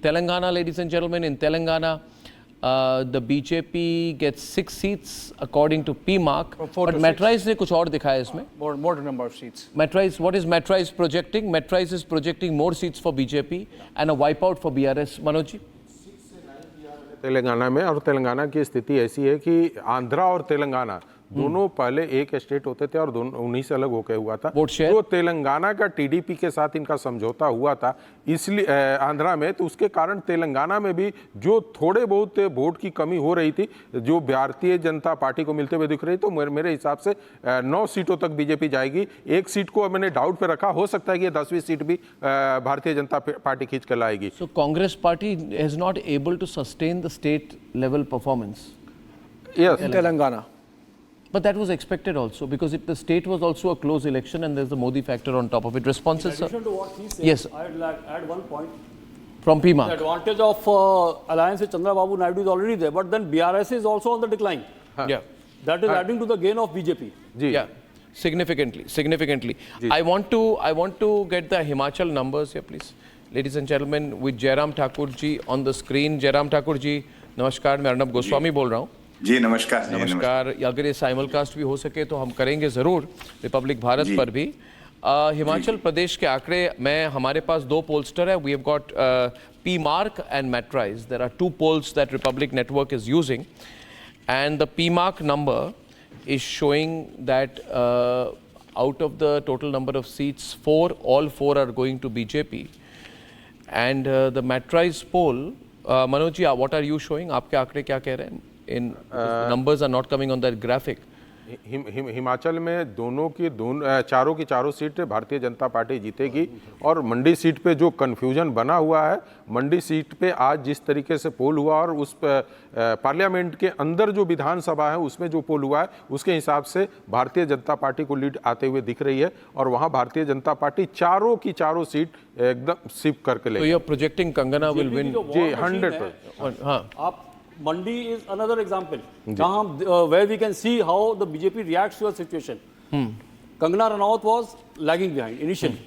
Telangana, ladies and gentlemen, in Telangana, the BJP gets 6 seats according to PMark, but Metrize ने कुछ और दिखाया इसमें. More number of seats. Metrize, what is Metrize projecting? Metrize is projecting more seats for BJP and a wipeout for BRS. Manoj ji? Telangana में, और तेलंगाना की स्थिति ऐसी है कि आंध्रा और तेलंगाना दोनों पहले एक स्टेट होते थे और दोनों उन्हीं से अलग होकर हुआ था. तो तेलंगाना का टीडीपी के साथ इनका समझौता हुआ था इसलिए आंध्रा में, तो उसके कारण तेलंगाना में भी जो थोड़े बहुत वोट की कमी हो रही थी जो भारतीय जनता पार्टी को मिलते हुए दिख रही, तो मेरे हिसाब से 9 सीटों तक बीजेपी जाएगी. एक सीट को मैंने डाउट पे रखा, हो सकता है कि ये 10वीं सीट भी भारतीय जनता पार्टी खींच कर लाएगी. So Congress party is not able to sustain the state level performance. Yes. In Telangana. But that was expected also, because if the state was also a close election and there's the Modi factor on top of it. Responses, sir? In addition to what he said, yes. I'd like to add one point. From PMark. The advantage of alliance with Chandrababu Naidu is already there, but then BRS is also on the decline. Yeah. That is adding to the gain of BJP. Yeah, significantly. I want to get the Himachal numbers here, please. Ladies and gentlemen, with Jairam Thakur ji on the screen. Jairam Thakur ji, namaskar, मैं अर्नब गोस्वामी बोल रहा हूँ. जी नमस्कार. नमस्कार. अगर ये साइमलकास्ट भी हो सके तो हम करेंगे ज़रूर रिपब्लिक भारत पर भी. हिमाचल प्रदेश के आंकड़े में हमारे पास 2 पोलस्टर है. We have got PMark and Metrize. There are 2 polls that Republic Network is using, and the PMark number is showing that out of the total number of seats, all four are going to BJP, and the Metrize poll, Manoj ji, what are you showing? आपके आंकड़े क्या कह रहे हैं? In numbers are not coming on that graphic. Himachal में चारों की चारों सीट भारतीय जनता पार्टी जीतेगी. और मंडी सीट पे जो कन्फ्यूजन बना हुआ है, मंडी सीट पे आज जिस तरीके से पोल हुआ और उस पार्लियामेंट के अंदर जो विधानसभा है उसमें जो पोल हुआ है, उसके हिसाब से भारतीय जनता पार्टी को लीड आते हुए दिख रही है. और वहाँ भारतीय जनता पार्टी चारों की चारों सीट एकदम सिप करके लेगी. So you are projecting Kangana will win? जी 100%. हाँ. Mandi is another example, where we can see how the BJP reacts to a situation. Kangana Ranaut was lagging behind initially.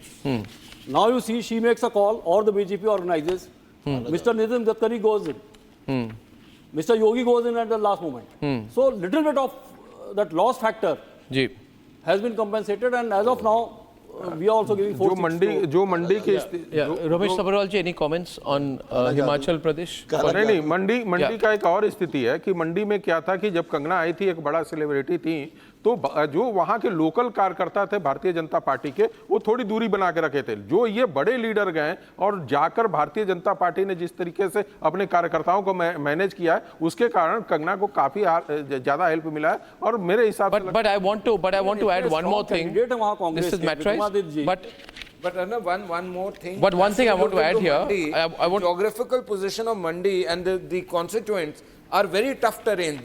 Now you see she makes a call, or the BJP organizes. Mr. Nitin Gadkari goes in. Mr. Yogi goes in at the last moment. So little bit of that loss factor has been compensated, and as of now, we are also giving 4 seats. जो मंडी के रमेश सबरवाल जी, any comments on Himachal Pradesh? नहीं, मंडी का एक और स्थिति है कि मंडी में क्या था कि जब कंगना आई थी, एक बड़ा सेलिब्रिटी थी, तो जो वहाँ के लोकल कार्यकर्ता थे भारतीय जनता पार्टी के, वो थोड़ी दूरी बना के रखे थे. जो ये बड़े लीडर गए और जाकर भारतीय जनता पार्टी ने जिस तरीके से अपने कार्यकर्ताओं को मैनेज किया है, उसके कारण कंगना को काफी ज्यादा हेल्प मिला है. और मेरे हिसाब से but I want to add one more thing. This is Metrize. But one more thing. But one thing I want to add here. Geographical position of Mandi and the constituents are very tough terrain.